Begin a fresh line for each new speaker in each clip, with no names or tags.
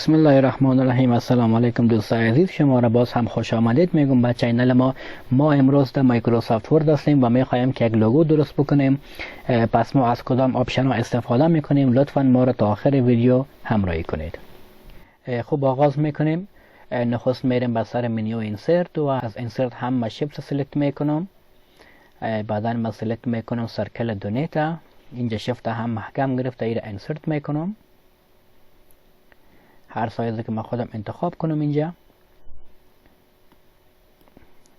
بسم الله الرحمن الرحیم. السلام علیکم دوستان عزیز، شما را باز هم خوش آمدید میگم به چینل ما امروز در مایکروسافت ورد هستیم و میخوایم که یک لوگو درست بکنیم. پس ما از کدام آپشن ها استفاده میکنیم؟ لطفا ما را تا آخر ویدیو همراهی کنید. خوب آغاز میکنیم. نخست میریم به سر منیو اینسرت و از اینسرت هم ما شیفت سلکت میکنم. بعدا ما سلکت میکنم سرکل دونیتا. اینجا شیفت هم محکم گرفته ایره اینسرت میکنم. هر سایزی که من خودم انتخاب کنم اینجا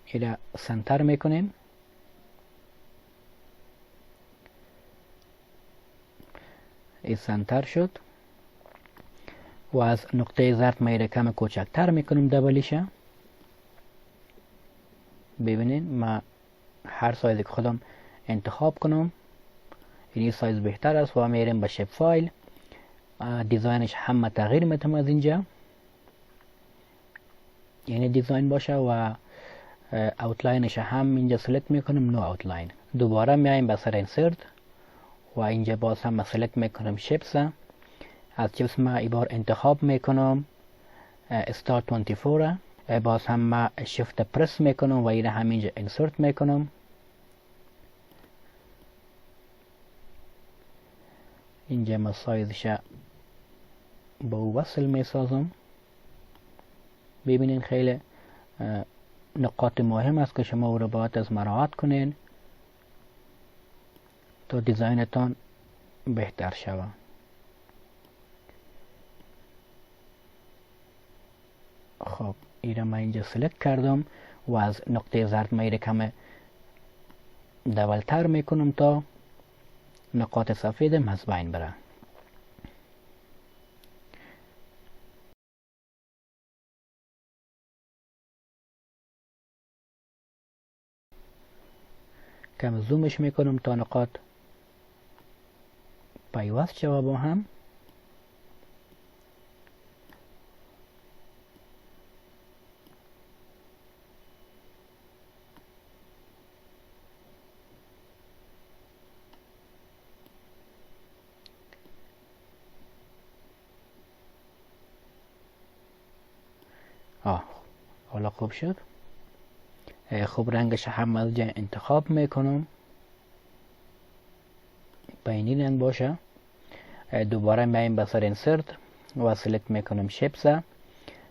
ایره سنتر میکنیم. این سنتر شد و از نقطه زرد ما ایره کم کوچکتر میکنیم دبلیشه. ببینین ما هر سایزی که خودم انتخاب کنم این سایز بهتر است و میریم به شیپ فایل. دیزاینش هم تغییر میتم از اینجا، یعنی دیزاین باشه و اوتلاینش هم اینجا سلکت میکنم نو اوتلاین. دوباره میایم به سر اینسرت و اینجا باز هم سلکت میکنم شیپس. از شیپس ما ای بار انتخاب میکنم استار 24. باز هم ما شیفت پرس میکنم و این همینجا اینسرت میکنم. اینجا ما سایزش با وصل میسازم. ببینین خیلی نقاط مهم است که شما او را باید از مراعات کنین تا دیزاینتان بهتر شود. خب این را من اینجا سلکت کردم و از نقطه زرد من کم دولتر میکنم تا نقاط سفید از بین بره. کم زومش میکنم تا نقاط پیوست شود با هم. حالا خوب شد. خوب رنگش هم از جای انتخاب میکنم بینی رنگ باشه. دوباره میایم به سر اینسرت و سلکت میکنم شیپس.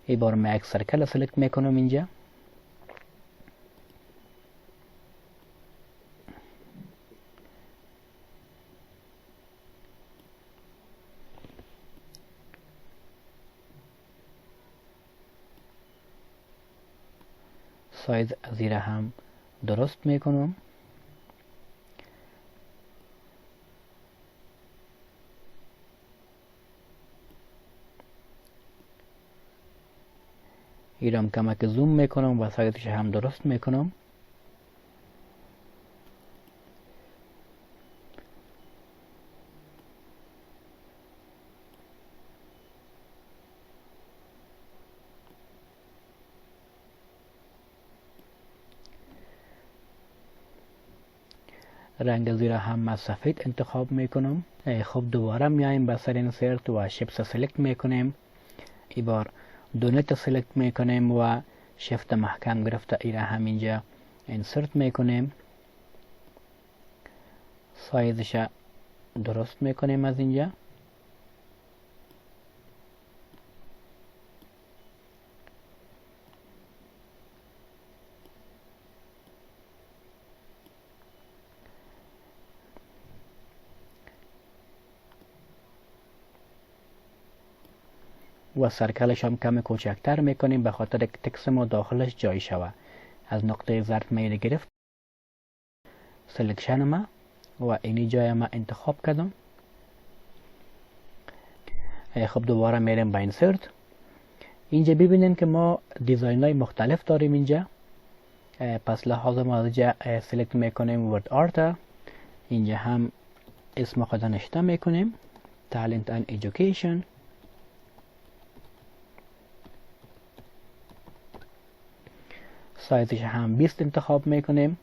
این بار من یک سرکل سلکت میکنم اینجا. سایز از این هم درست میکنم. این هم کمک زوم میکنم و سایزش هم درست میکنم. رنگ زیرا هم سفید انتخاب میکنم. خب دوباره میایم به سر اینسرت و شیپس سلکت میکنیم. این بار دونت سلکت میکنیم و شیفت محکم گرفته ایره همینجا اینسرت میکنیم. سایزش درست میکنیم از اینجا. و سرکلش هم کم کوچکتر میکنیم به خاطر که تکس ما داخلش جای شود. از نقطه زرد میره گرفت سلکشن ما و اینی جای ما انتخاب کردم. خب دوباره میریم به اینسرت. اینجا ببینیم که ما دیزاین های مختلف داریم اینجا. پس لحاظ ما اینجا سلکت میکنیم ورد آرت. اینجا هم اسم خود نشته میکنیم تالنت اند ایژوکیشن. سایزش هم 20 انتخاب میکنیم.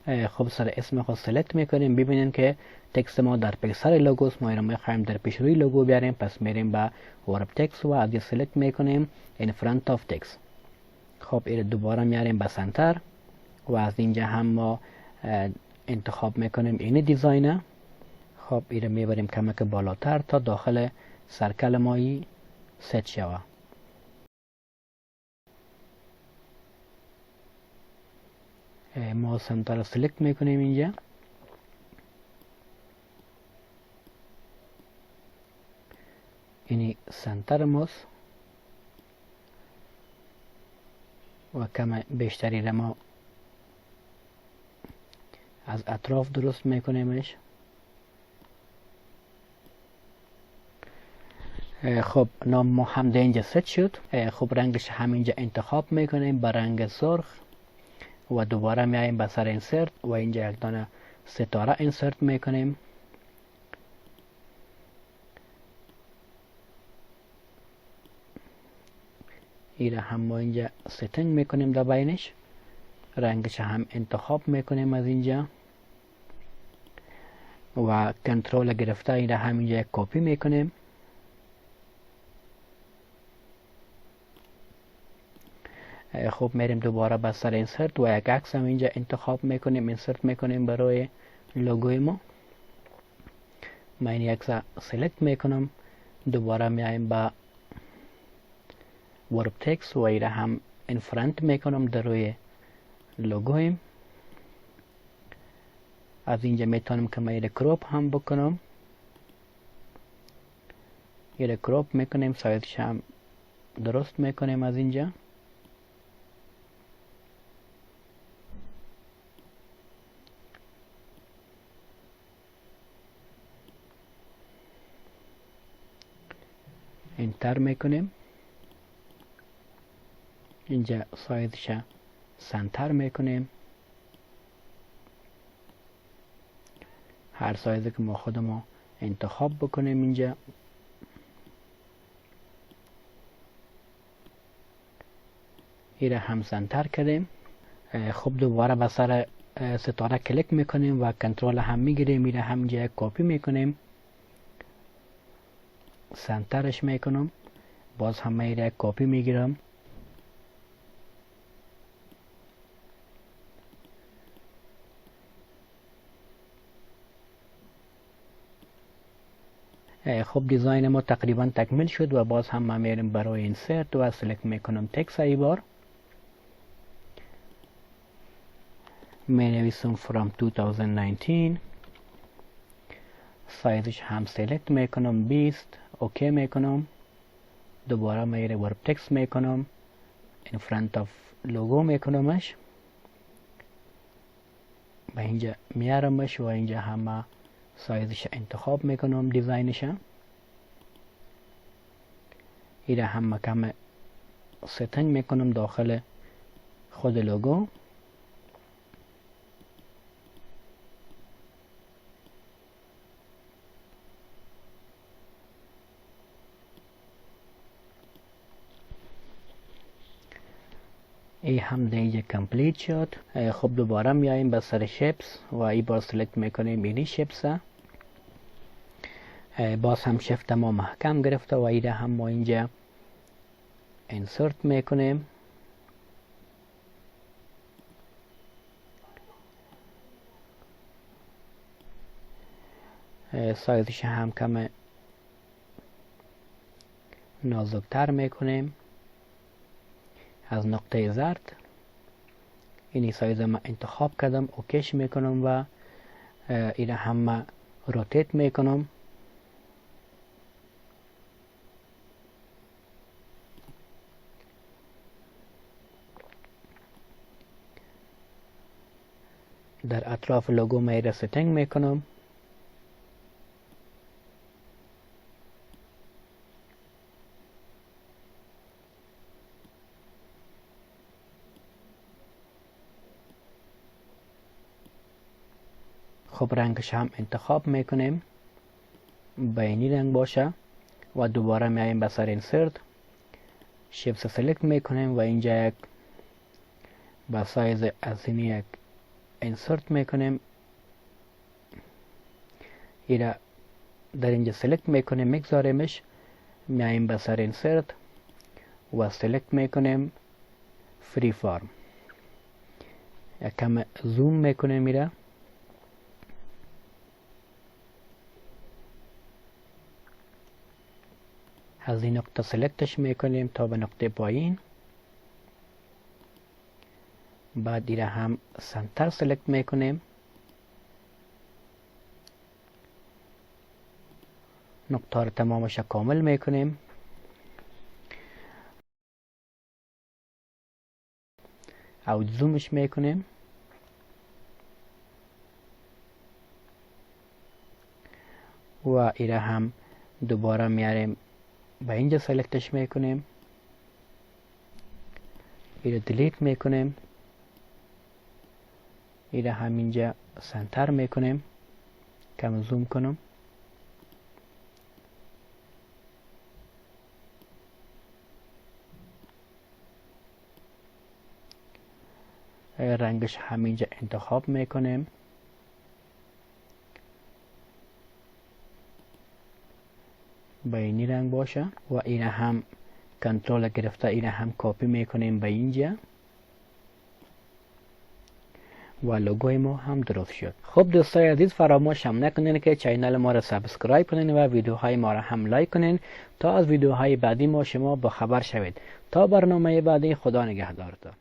خب سر اسم خود سلکت میکنیم. ببینید که تکست ما در پی سر لوگوست، ما اینو میخوایم در پیش روی لوگو بیاریم. پس میریم به ورب تکست و از سلکت میکنیم in front of text. خب این دوباره میاریم به سنتر و از اینجا هم ما انتخاب میکنیم این دیزاینه. خب این میبریم کمک بالاتر تا داخل سرکل مایی ست شوه. ما سنتر رو سلکت میکنیم اینجا. اینی سنتر ماست و کم بیشتری را ما از اطراف درست میکنیمش. خب نام ما هم در اینجا ست شد. خب رنگش همینجا انتخاب میکنیم به رنگ سرخ و دوباره میاییم به سر اینسرت و اینجا یک دانه ستاره اینسرت میکنیم. ایره هم ما اینجا ستنگ میکنیم در بینش. رنگش هم انتخاب میکنیم از اینجا و کنترل گرفته ایره همینجا یک کپی میکنیم. خب میریم دوباره به سر اینسرت و یک عکس هم اینجا انتخاب میکنیم، اینسرت میکنیم برای لوگوی ما. من این عکس سلکت میکنم. دوباره میایم به ورب تکست و ایره هم این فرنت میکنم در روی لوگویم. از اینجا میتونم که من ایره کروپ هم بکنم. ایره کروپ میکنیم، سایزش هم درست میکنیم از اینجا. انتر میکنیم. اینجا سایزش سنتر میکنیم. هر سایزی که ما خودمون انتخاب بکنیم اینجا. ایره هم سنتر کردیم. خب دوباره به سر ستاره کلیک میکنیم و کنترل هم میگیریم. ایره هم اینجا کپی میکنیم، سنترش میکنم. باز هم ایره کپی میگیرم. خب دیزاین ما تقریبا تکمیل شد و باز هم ما میریم برای اینسرت و سلکت میکنم تکست. ای بار می نویسم from 2019. سایزش هم سلکت میکنم 20. اوکی میکنم. دوباره میره ورب تکست میکنم، in front of لوگو میکنمش. به اینجا میارمش و اینجا هم سایزش انتخاب میکنم، دیزاینش. ایره هم کم ستنگ میکنم داخل خود لوگو. ای هم دیگه کمپلیت شد. خب دوباره میاییم به سر شیپس و ای بار سلکت میکنیم اینی شیپس. باز هم شفت ما محکم گرفته و ایره هم ما اینجا انسرت میکنیم. سایزش هم کم نازکتر میکنیم از نقطه زرد. اینی سایز ما انتخاب کردم، اوکیش میکنم و ایره هم روتیت میکنم. در اطراف لوگو ما ایره ستنگ میکنم. خب رنگش هم انتخاب میکنیم به اینی رنگ باشه و دوباره میاییم به سر اینسرت، شیپس سلکت میکنیم و اینجا یک با سایز از این یک انسرت میکنیم، ایره در اینجا سلکت میکنیم میگذاریمش، میایم به سر انسرت و سلکت میکنیم فری فارم، یکم زوم میکنیم میره از این نقطه سلکتش میکنیم تا به نقطه پایین، بعد ایره هم سنتر سلکت میکنیم، نقطه رو تمامش کامل میکنیم، او زومش میکنیم و ایره هم دوباره میاریم به اینجا سلکتش میکنیم، ایره دیلیت میکنیم، ایره هم اینجا سنتر میکنیم، کم زوم کنم، رنگش همینجا انتخاب میکنیم، به اینی رنگ باشه و اینه هم کنترل گرفته اینه هم کپی میکنیم به اینجا و لوگوی ما هم درست شد. خب دوستای عزیز فراموش هم نکنین که چینل ما را سابسکرایب کنین و ویدیوهای ما را هم لایک کنین تا از ویدیوهای بعدی ما شما با خبر شوید. تا برنامه بعدی، خدا نگهدارتان.